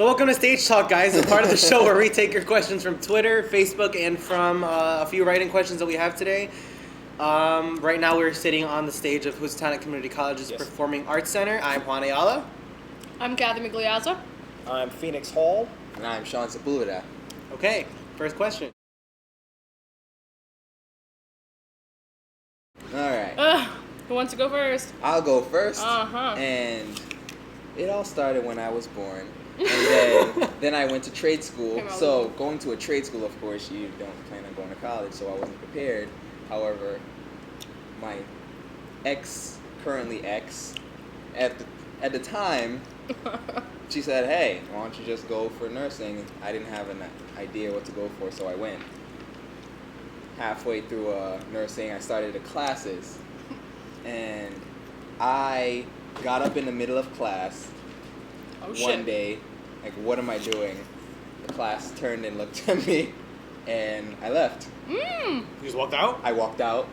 So welcome to Stage Talk, guys. It's part of the show where we take your questions from Twitter, Facebook, and from a few writing questions that we have today. Right now we're sitting on the stage of Housatonic Community College's Performing Arts Center. I'm Juan Ayala. I'm Kathy Migliazza. I'm Phoenix Hall. And I'm Sean Sepulveda. Okay, first question. Alright. Who wants to go first? I'll go first. Uh-huh. And it all started when I was born. And then I went to trade school. So going to a trade school, of course, you don't plan on going to college, so I wasn't prepared. However, my currently ex, at the time, she said, hey, why don't you just go for nursing? I didn't have an idea what to go for, so I went. Halfway through nursing, I started the classes. And I got up in the middle of class one day, like, what am I doing? The class turned and looked at me, and I left. You just walked out? I walked out.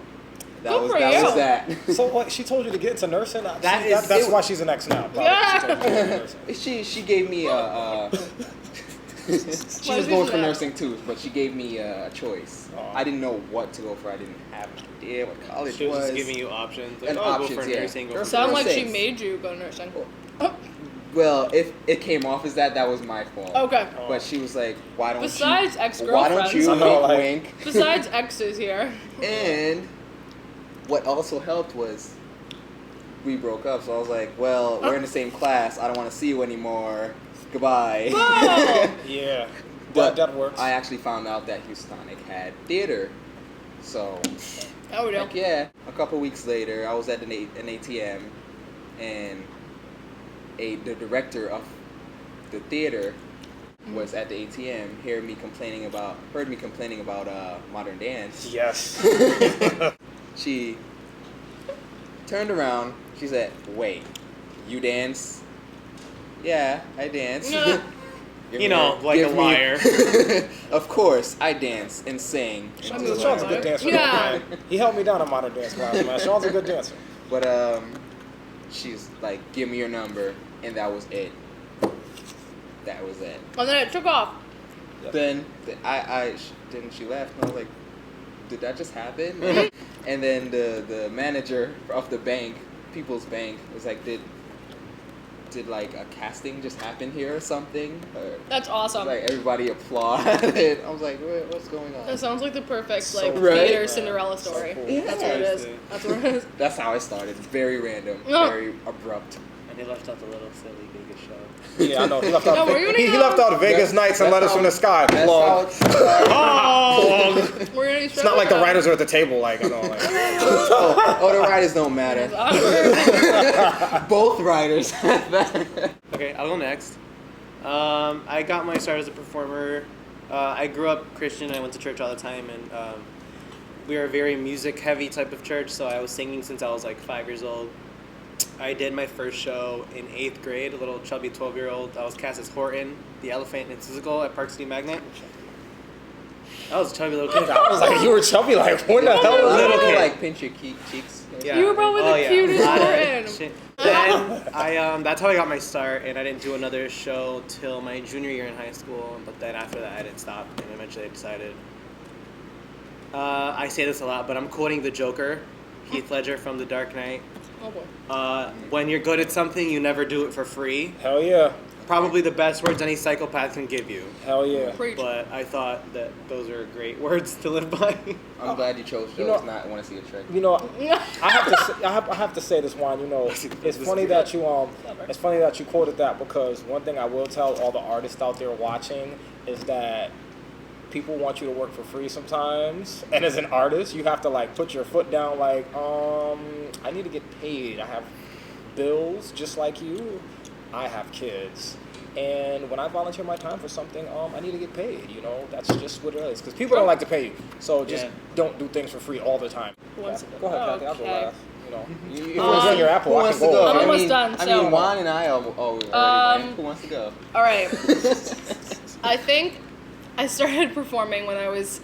That Good was for that. you. Was that. So what? She told you to get into nursing. That's why she's an ex now. Probably. Yeah. She told you to get into nursing. She gave me a. She was going for nursing too, but she gave me a choice. Aww. I didn't know what to go for. I didn't have an idea what college She was was. just giving you options. Like, And go options, for yeah. nursing. Go for Sound like she Nursing. made you go nursing. Well, if it came off as that was my fault. Okay. But she was like, why don't Besides you? ex-girlfriends. Why don't you I know, like- wink? Besides exes here. And what also helped was we broke up. So I was like, well, we're in the same class. I don't want to see you anymore. Goodbye. Whoa! Yeah. But that works. I actually found out that Housatonic had theater. So, Oh, we heck don't. yeah. A couple weeks later, I was at an ATM, and the director of the theater was at the ATM, heard me complaining about modern dance. Yes. She turned around. She said, "Wait, you dance?" Yeah, I dance. Yeah. You know, like a liar. Of course, I dance and sing. Sean's a good dancer. Yeah. Man. He helped me down in modern dance class, man. Sean's a good dancer. But she's like, "Give me your number," and that was it. That was it. And then it took off. Then she left, and I was like, "Did that just happen?" And then the manager of the bank, People's Bank, was like, "Did like a casting just happen here or something?" Or, That's awesome. like everybody applauded. I was like, what's going on? That sounds like the perfect So theater right? Cinderella story. So cool. Yeah. That's what it is. That's what it is. That's how I started. Very random, No. very abrupt. And they left out the little silly Vegas show. Yeah, I know. He left out. No, were you gonna he go? left out Vegas That's- Nights and that's Letters how- from the Sky. That's Plug. how it started. Oh! We're gonna It's not like the writers are at the table, like I know, like. Oh, the writers don't matter. Both writers. Okay, I'll go next. I got my start as a performer. I grew up Christian. I went to church all the time, and we are a very music-heavy type of church, so I was singing since I was like 5 years old. I did my first show in 8th grade, a little chubby 12-year-old. I was cast as Horton, the elephant in Seussical at Park City Magnet. I was a chubby little kid. I was like, you were chubby, like, what the hell? Little kid. Like pinch your cheeks. Yeah. You were probably the cutest Lot of Horton. shit. Then that's how I got my start, and I didn't do another show till my junior year in high school. But then after that, I didn't stop, and eventually I decided. I say this a lot, but I'm quoting the Joker, Heath Ledger from The Dark Knight. Oh boy. When you're good at something, you never do it for free. Hell yeah. Probably the best words any psychopath can give you. Hell yeah. Preach. But I thought that those are great words to live by. I'm glad you chose shows, You know- not want to see a trick. You know, I have to say this one. You know, it's funny that you quoted that, because one thing I will tell all the artists out there watching is that people want you to work for free sometimes, and as an artist, you have to like put your foot down. Like, I need to get paid. I have bills just like you. I have kids. And when I volunteer my time for something, I need to get paid. You know, that's just what it is. Because people don't like to pay you. So just don't do things for free all the time. Once- Go ahead, Kathy. I'll go okay. last. You know, if you want to your apple, Who I wants can to go. go? I'm I almost mean, done, I so- mean, Juan and I already went. Who wants to go? All right. I think I started performing when I was,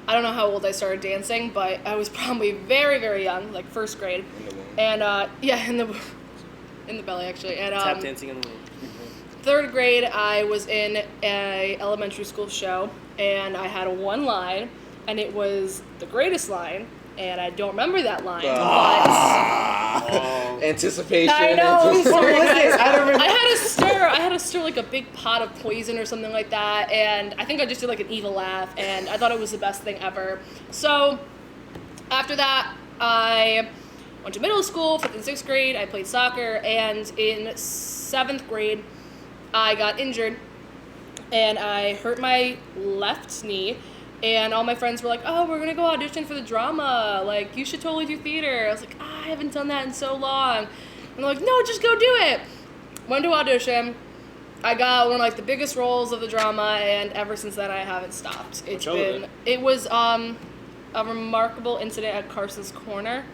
I don't know how old I started dancing, but I was probably very, very young, like first grade. In the womb. And yeah, in the belly actually. And Tap dancing in the room. 3rd grade, I was in a elementary school show, and I had one line, and it was the greatest line, and I don't remember that line, but Anticipation. I know. I'm sorry, What was guys. it? I don't remember. I had to stir like a big pot of poison or something like that, and I think I just did like an evil laugh, and I thought it was the best thing ever. So after that, I went to middle school, 5th and 6th grade. I played soccer, and in 7th grade, I got injured, and I hurt my left knee. And all my friends were like, "Oh, we're gonna go audition for the drama. Like, you should totally do theater." I was like, "I haven't done that in so long." And they're like, "No, just go do it." Went to audition. I got one of like the biggest roles of the drama, and ever since then, I haven't stopped. It was a remarkable incident at Carson's Corner.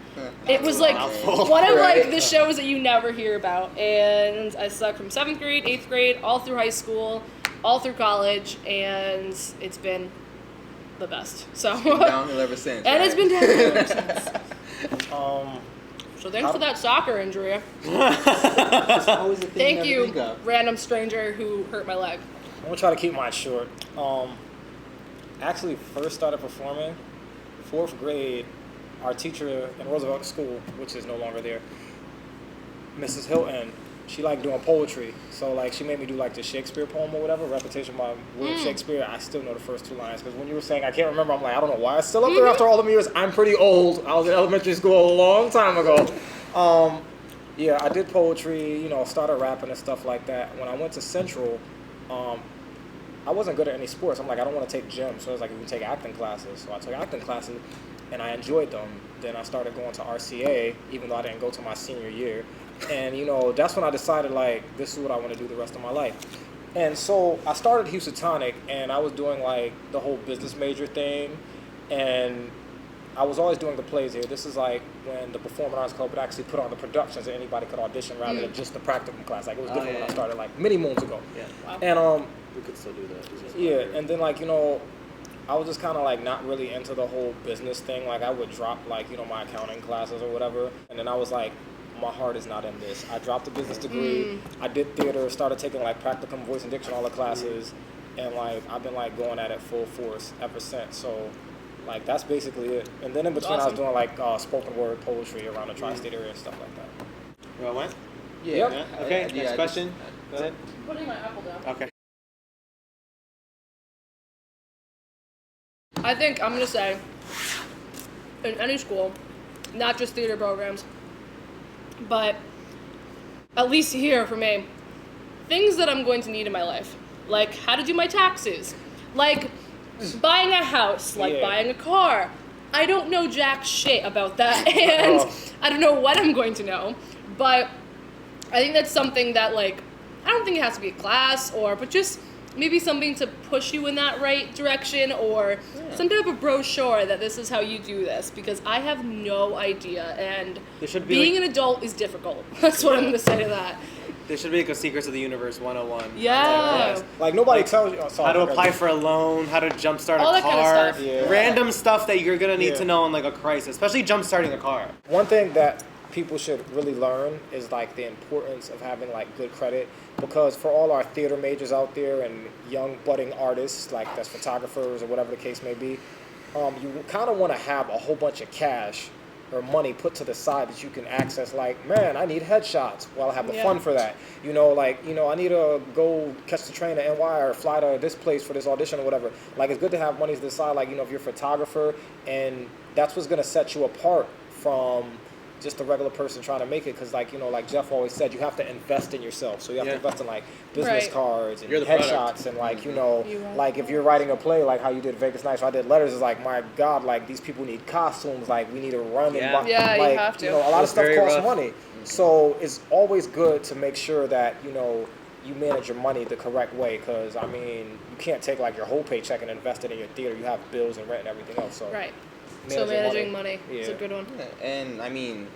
It was like one of like the shows that you never hear about, and I stuck from 7th grade, 8th grade, all through high school, all through college, and it's been the best. So Downhill ever since. And it's been downhill ever since. So thanks for that soccer injury. It's always a thing Thank you never think you, of. random stranger who hurt my leg. I'm gonna try to keep mine short. Actually, first started performing 4th grade. Our teacher in Roosevelt School, which is no longer there, Mrs. Hilton, she liked doing poetry. So like she made me do like the Shakespeare poem or whatever, repetition by William Shakespeare. I still know the first 2 lines because when you were saying I can't remember, I'm like, I don't know why it's still up there after all the years. I'm pretty old. I was in elementary school a long time ago. Yeah, I did poetry, you know, started rapping and stuff like that. When I went to Central, I wasn't good at any sports. I'm like, I don't want to take gym. So I was like, you can take acting classes. So I took acting classes and I enjoyed them. Then I started going to RCA, even though I didn't go to my senior year. And, you know, that's when I decided, like, this is what I want to do the rest of my life. And so I started Housatonic, and I was doing, like, the whole business major thing. And I was always doing the plays here. This is, like, when the Performing Arts Club would actually put on the productions and anybody could audition rather than just the practicum class. Like, it was different when I started, like, many moons ago. Yeah. Wow. And, We could still do that. yeah, and then, like, you know, I was just kind of, like, not really into the whole business thing. Like, I would drop, like, you know, my accounting classes or whatever. And then I was like, my heart is not in this. I dropped the business degree. I did theater, started taking like practicum, voice and diction, all the classes, and like I've been like going at it full force ever since. So like that's basically it. And then in between I was doing like spoken word poetry around the tri-state area and stuff like that. You all went? Yep. Yeah. Okay. Next question. Go ahead. Putting my apple down. Okay. I think I'm gonna say in any school, not just theater programs, but at least here for me, things that I'm going to need in my life, like how to do my taxes, like buying a house, like buying a car. I don't know jack shit about that, and I don't know what I'm going to know, but I think that's something that, like, I don't think it has to be a class but just maybe something to push you in that right direction, or some type of brochure that this is how you do this, because I have no idea, and being an adult is difficult. That's what I'm going to say to that. There should be like a Secrets of the Universe 101. Yeah. Like nobody tells you how to apply for a loan, how to jumpstart all a that car, kind of stuff. Yeah. random stuff that you're gonna need to know in like a crisis, especially jumpstarting a car. One thing that people should really learn is like the importance of having like good credit, because for all our theater majors out there and young budding artists, like that's photographers or whatever the case may be, you kind of want to have a whole bunch of cash or money put to the side that you can access. Like, man, I need headshots. Well, I have the fund for that. You know, like, you know, I need to go catch the train to NY or fly to this place for this audition or whatever. Like, it's good to have money to the side. Like, you know, if you're a photographer, and that's what's going to set you apart from just a regular person trying to make it, because like, you know, like Jeff always said, you have to invest in yourself. So you have to invest in like business cards and headshots and like, you know, like if you're writing a play like how you did Vegas Nights, or I did Letters, is like, my God, like these people need costumes, like we need to run and buy, like, you have to. You know, a lot of stuff costs money. So it's always good to make sure that, you know, you manage your money the correct way, because I mean, you can't take like your whole paycheck and invest it in your theater. You have bills and rent and everything else. So managing money is a good one. Yeah, and I mean,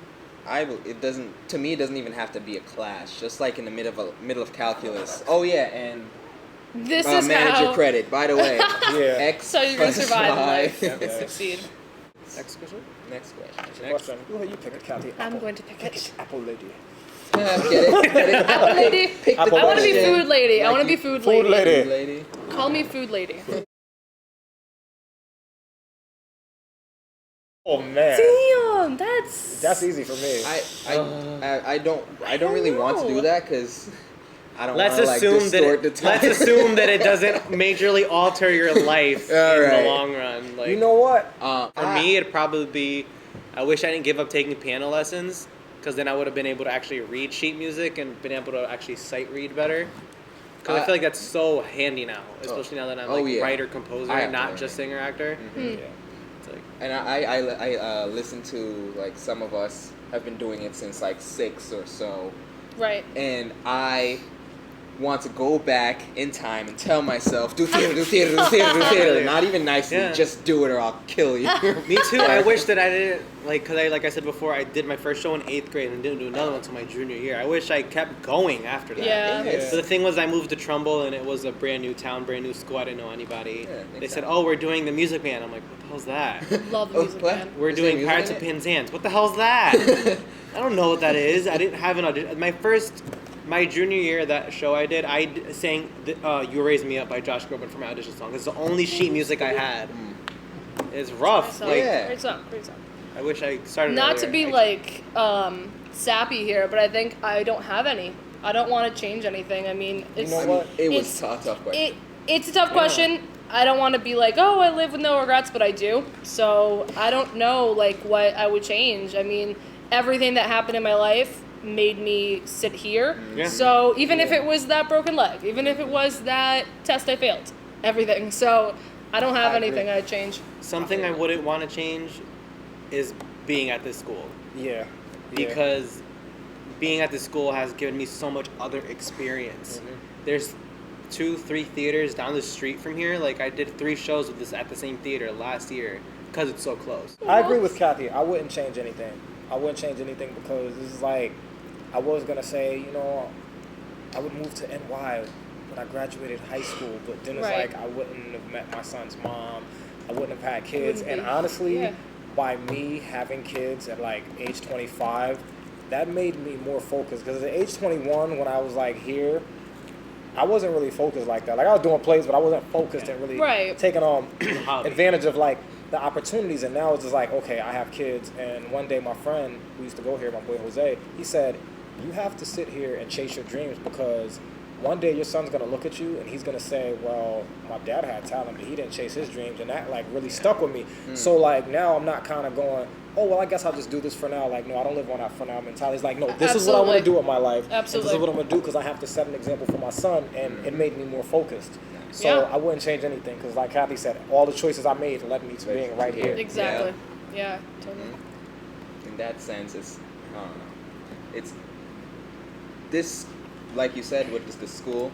it doesn't even have to be a class. Just like in the middle of calculus. Oh yeah, and this is manage how your credit. By the way, X so you can survive in life and succeed. Next question. Next question. Next question. Go ahead, you pick it, Kathy. I'm going to pick it. Apple lady. Get it? Apple lady. Pick the Apple I want to be question. food lady. I Like want to be you- food Food lady. lady. Call me food lady. Oh man, Damn, that's easy for me. I don't really want to do know. that because I don't Let's want to like assume distort that the time. let's assume that it doesn't majorly alter your life in Alright. the long run. Like You know what? for me, it'd probably be. I wish I didn't give up taking piano lessons because then I would have been able to actually read sheet music and been able to actually sight read better. Because I feel like that's so handy now, especially now that I'm like yeah. writer composer, I have to not learn just it. singer actor. Yeah. It's like And I listen to like some of us have been doing it since like 6 or so, right. and I want to go back in time and tell myself do theater, do theater, do theater, do theater. Not even nicely, Yeah. just do it or I'll kill you. me too. I wish that I didn't because like I said before, I did my first show in 8th grade and didn't do another one until my junior year. I wish I kept going after that. Yeah. It's- But the thing was, I moved to Trumbull and it was a brand new town, brand new school. I didn't know anybody. Yeah, They said, exactly. "Oh, we're doing the Music Man." I'm like, "What the hell's that?" Love the music, what? man. We're Is there doing music Pirates in of it? Penzance. What the hell's that? I don't know what that is. I didn't have an audition. My junior year, that show I did, sang "You Raise Me Up" by Josh Groban for my audition song. It's the only sheet music I had. It's rough. So, Like Yeah. Great song. Great song. I wish I started. Not to earlier. be like sappy here, but I think I don't have any. I don't want to change anything. I mean, it's know what? It was It's- a tough question. it's a tough question. I don't want to be like, oh, I live with no regrets, but I do. So I don't know like what I would change. I mean, everything that happened in my life made me sit here. Yeah. So even if it was that broken leg, even if it was that test I failed, everything. So I don't have I agree. anything I'd change. Something I wouldn't want to change is being at this school Yeah. because being at this school has given me so much other experience. There's 2-3 theaters down the street from here. Like I did 3 shows with this at the same theater last year because it's so close. I agree with Kathy. I wouldn't change anything. I wouldn't change anything because this is like, I was gonna say, you know, I would move to NY when I graduated high school, but then it's Right. like I wouldn't have met my son's mom. I wouldn't have had kids, Wouldn't and be. honestly, Yeah. by me having kids at like age 25, that made me more focused. Because at age 21, when I was like here, I wasn't really focused like that. Like I was doing plays, but I wasn't focused and really Right. taking Hobby. advantage of like the opportunities. And now it's just like, okay, I have kids. And one day my friend who used to go here, my boy Jose, he said, you have to sit here and chase your dreams because one day your son's gonna look at you and he's gonna say, well, my dad had talent, but he didn't chase his dreams, and that like really stuck with me. So like now I'm not kind of going, oh well, I guess I'll just do this for now. Like no, I don't live on that for now mentality. It's like no, this is what I want to Absolutely. do with my life. And Absolutely. this is what I'm gonna do because I have to set an example for my son, and it made me more focused. So Yeah. I wouldn't change anything because, like Kathy said, all the choices I made led me to being right here. Exactly. Yeah, totally. In that sense, it's I don't know. It's this, like you said, with the school.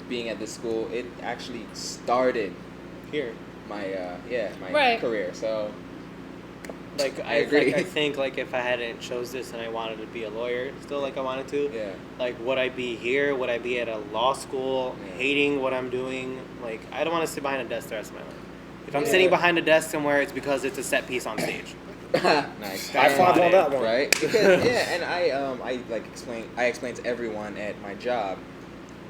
Being at this school, it actually started Here, my my Right. career. So like I agree. I think like if I hadn't chose this and I wanted to be a lawyer, still like I wanted to. yeah, Like, would I be here? Would I be at a law school, Yeah. hating what I'm doing? Like, I don't want to sit behind a desk the rest of my life. If I'm Yeah. sitting behind a desk somewhere, it's because it's a set piece on stage. nice. High five on that one. Right? Because, yeah, and I explain to everyone at my job,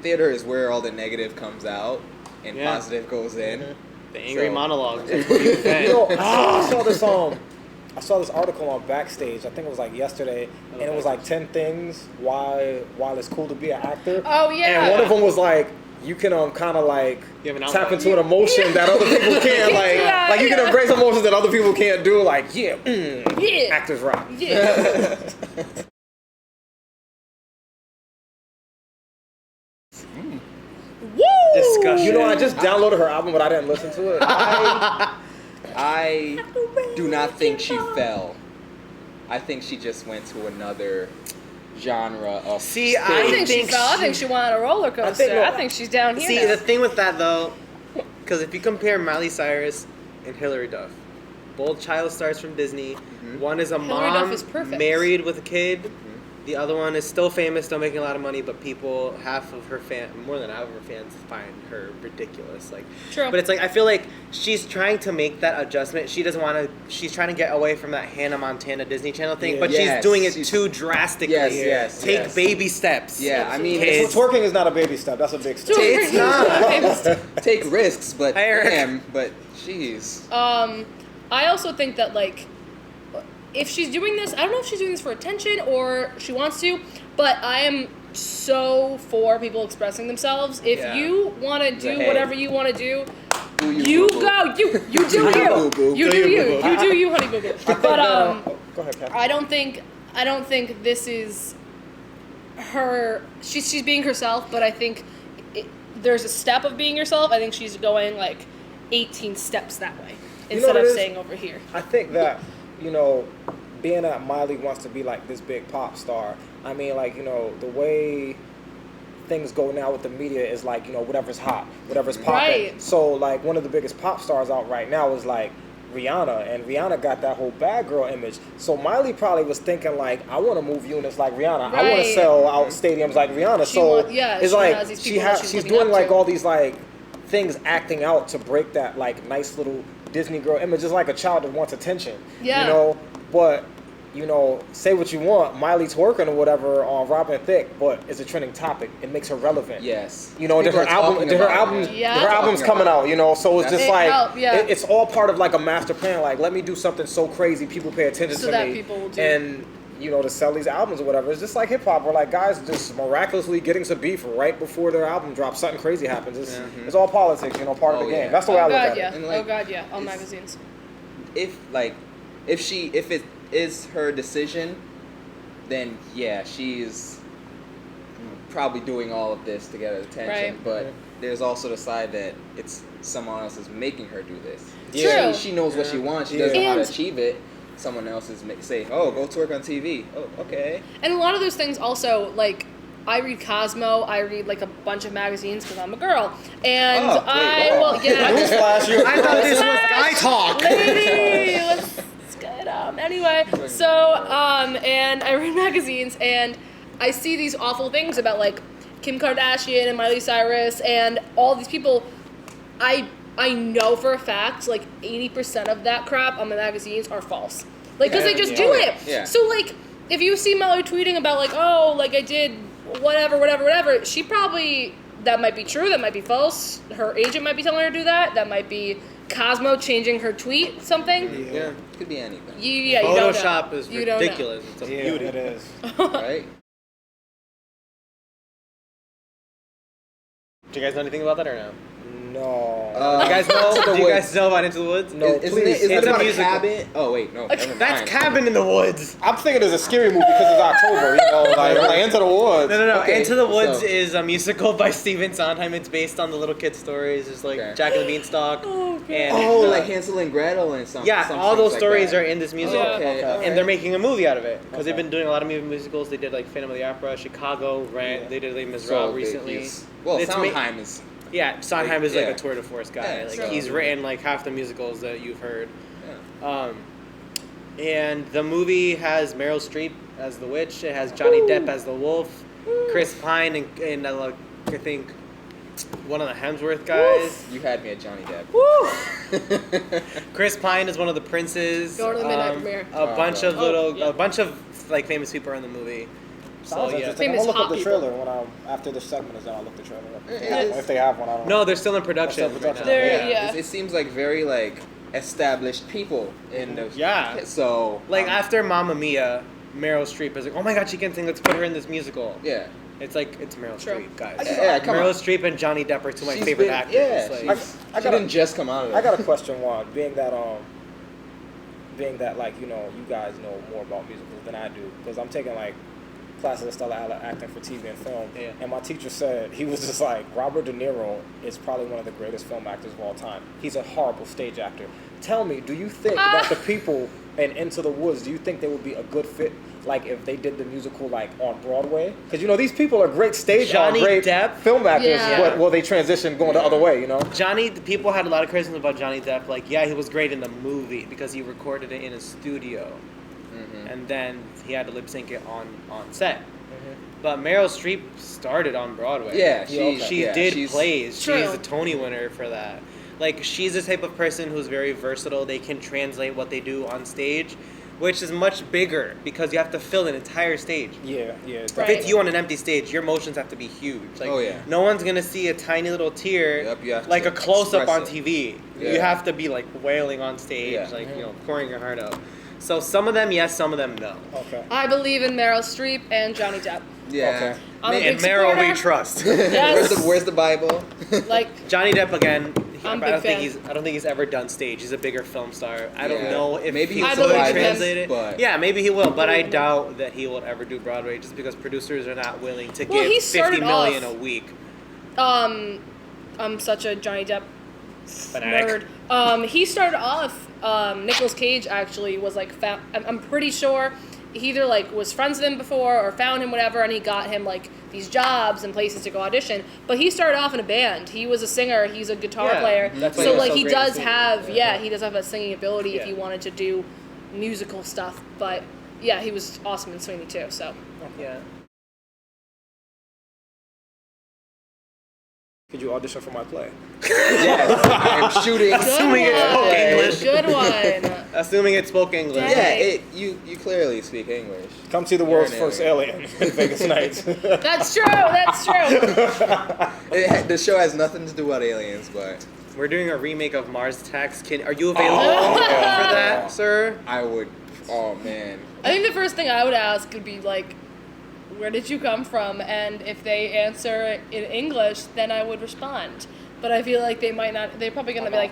theater is where all the negative comes out and Yeah. positive goes in. The angry So- monologue. Is what you say. You know, I saw this article on Backstage. I think it was like yesterday, and it was like 10 things why it's cool to be an actor. Oh yeah. And one of them was like, you can kind of like You have an tap outlet. into an emotion that other people can't. Like, Yeah, like you can yeah. embrace emotions that other people can't do. Like, yeah, Yeah. actors rock. Yeah. Woo! Discussion. You know, I just downloaded her album, but I didn't listen to it. I do not think she fell. I think she just went to another genre of See, I don't think she think fell. I she- think she went on a roller coaster. I think she's down here See, now. the thing with that though, because if you compare Miley Cyrus and Hilary Duff, both child stars from Disney. One is a Hilary Duff mom is perfect. married with a kid. The other one is still famous, still making a lot of money, but people, more than half of her fans find her ridiculous. Like, True. But it's like, I feel like she's trying to make that adjustment. She doesn't want to, she's trying to get away from that Hannah Montana Disney Channel thing, but she's doing it too drastically. Yes. Take baby steps. Yeah, I mean, Twerking is not a baby step. That's a big step. It's not. take risks, but Hey, Eric. damn, but jeez. I also think that, like, if she's doing this, I don't know if she's doing this for attention or she wants to, but I am so for people expressing themselves. If you want to do whatever you want to do, you go. You do you. You do you. You do you, honey boo boo. But go ahead, Kat. I don't think this is her. She's being herself, but I think there's a step of being yourself. I think she's going like 18 steps that way instead of staying over here. I think that, being that Miley wants to be like this big pop star, I mean, like, the way things go now with the media is like, whatever's hot, whatever's popping. Right. So, like, one of the biggest pop stars out right now is like Rihanna, and Rihanna got that whole bad girl image. So Miley probably was thinking like, I want to move units like Rihanna. I want to sell out stadiums like Rihanna. It's like she's doing like all these like things acting out to break that like nice little Disney girl image. It's like a child that wants attention. Yeah. But say what you want, Miley twerking or whatever on Robin Thicke, but it's a trending topic. It makes her relevant. Yes. Her album's coming out, so it's just like, it's all part of like a master plan. Like, let me do something so crazy people pay attention to that me. people will do. And, to sell these albums or whatever. It's just like hip hop, where like guys just miraculously getting some beef right before their album drops. Something crazy happens. It's all politics, part of the game. That's the way I look at it. And like, all magazines. If it is her decision, then yeah, she's probably doing all of this to get attention. Right. But there's also the side that it's someone else is making her do this. True. She knows what she wants. She doesn't know how to achieve it. Someone else is say, "Oh, go twerk on TV." Oh, okay. And a lot of those things also, like, I read Cosmo, I read like a bunch of magazines because I'm a girl, and I thought this was guy talk. Lady, let's get anyway. So and I read magazines and I see these awful things about like Kim Kardashian and Miley Cyrus and all these people. I know for a fact like 80% of that crap on the magazines are false. Like, because they just do it. Yeah. So like, if you see Miley tweeting about like, oh, like I did whatever, she probably, that might be true, that might be false. Her agent might be telling her to do that. That might be Cosmo changing her tweet, something. Yeah, could be anything. You don't know. Photoshop is ridiculous. It's a beauty. It is. Right? Do you guys know anything about that or no? No. Do you guys know about Into the Woods? No, Isn't please. it It's a about a musical. cabin? Oh wait, no. Never mind. That's Cabin in the Woods. I'm thinking it's a scary movie because it's October, like Into the Woods. No. Okay, Into the Woods so- is a musical by Stephen Sondheim. It's based on the little kid stories. It's like Jack and the Beanstalk. And like Hansel and Gretel and something. yeah, all those stories are in this musical. Okay, And they're making a movie out of it because they've been doing a lot of musicals. They did like Phantom of the Opera, Chicago, Rent. Yeah. They did Les Miserables recently. Sondheim is. Yeah, Sondheim is like Yeah. a tour de force guy. Yeah, like so- he's written like half the musicals that you've heard. Yeah. And the movie has Meryl Streep as the witch. It has Johnny Depp as the wolf. Chris Pine and I think one of the Hemsworth guys. You had me at Johnny Depp. Woo! Chris Pine is one of the princes. Go to the midnight premiere. A bunch of yeah. a bunch of like famous people are in the movie. Sounds So, interesting. I'm Famous gonna look hot up the people. trailer after this segment is done. I'll look the trailer up. It If they have one, I don't know. No, they're still in production. They're still in right now. production. Yeah. It seems like very like established people in the. Yeah. So Like after Mamma Mia, Meryl Streep is like, oh my god, she can sing. Let's put her in this musical. Yeah. It's like it's Meryl True. Streep, guys. Yeah, come Meryl on. Streep and Johnny Depp are two of my She's favorite been- actors. Yeah, Like, I she didn't just come out of it. I got a question, Juan. Being that like you guys know more about musicals than I do, because I'm taking like classes of Stella Adler acting for TV and film, Yeah. and my teacher said he was just like, Robert De Niro is probably one of the greatest film actors of all time. He's a horrible stage actor. Tell me, do you think that the people in Into the Woods, do you think they would be a good fit, like if they did the musical like on Broadway? Because these people are great stage Johnny great Depp? film actors, Yeah. but will they transition going the other way? People had a lot of criticism about Johnny Depp. Like, yeah, he was great in the movie because he recorded it in a studio. and then he had to lip sync it on set. But Meryl Streep started on Broadway. Yeah, she did plays. True. She's a Tony winner for that. Like, she's the type of person who's very versatile. They can translate what they do on stage, which is much bigger because you have to fill an entire stage. Yeah. Right. With you on an empty stage, your motions have to be huge. Like, no one's gonna see a tiny little tear, You have like to a close up on express it. TV. Yeah. You have to be like wailing on stage, Yeah. pouring your heart out. So some of them yes, some of them no. Okay. I believe in Meryl Streep and Johnny Depp. Yeah. Okay. I'm a And big Meryl, supporter. we trust. Yes. Where's the Bible? Like, Johnny Depp again. I'm I a don't big think fan. I don't think he's ever done stage. He's a bigger film star. I don't Yeah. know if Maybe he'll I fully believe in him. translate it. But- Yeah, maybe he will, but I believe in him. doubt that he will ever do Broadway just because producers are not willing to Well, give he 50 started million off- a week. I'm such a Johnny Depp Fanatic. nerd. He started off. Nicolas Cage actually was like. I'm pretty sure he either like was friends with him before or found him, whatever, and he got him like these jobs and places to go audition. But he started off in a band. He was a singer. He's a guitar Yeah, player. that's why So he was like so he great at does singing. have he does have that singing ability if Yeah. he wanted to do musical stuff. But yeah, he was awesome in Sweeney too. So Yeah. Could you audition for my play? Yes. I'm shooting. good Assuming it spoke one. English. Good one. Assuming it spoke English. Yeah. Yeah, you clearly speak English. Come see the You're world's an first alien in Vegas Nights. That's true. That's true. The show has nothing to do with aliens, but We're doing a remake of Mars Attacks. Are you available Oh. for that, sir? I would. Oh man. I think the first thing I would ask would be like, where did you come from? And if they answer in English, then I would respond. But I feel like they might not. They're probably gonna be like,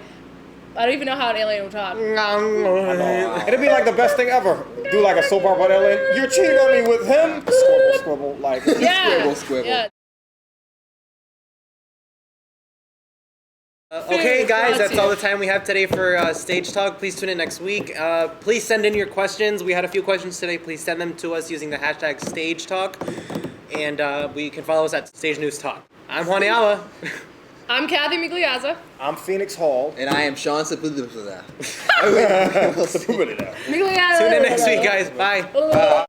I don't even know how an alien would talk. It'd be like the best thing ever. Do like a soap opera alien. You're cheating on me with him. Squibble, squibble. Like. Yeah. Squibble, squibble. Yeah. Okay, guys, that's all the time we have today for Stage Talk. Please tune in next week. Please send in your questions. We had a few questions today. Please send them to us using the hashtag StageTalk. And we can follow us at Stage News Talk. I'm Juan Ayala. I'm Kathy Migliazza. I'm Phoenix Hall. And I am Sean Sepulveda. Migliazza. Tune in next week, guys. Bye.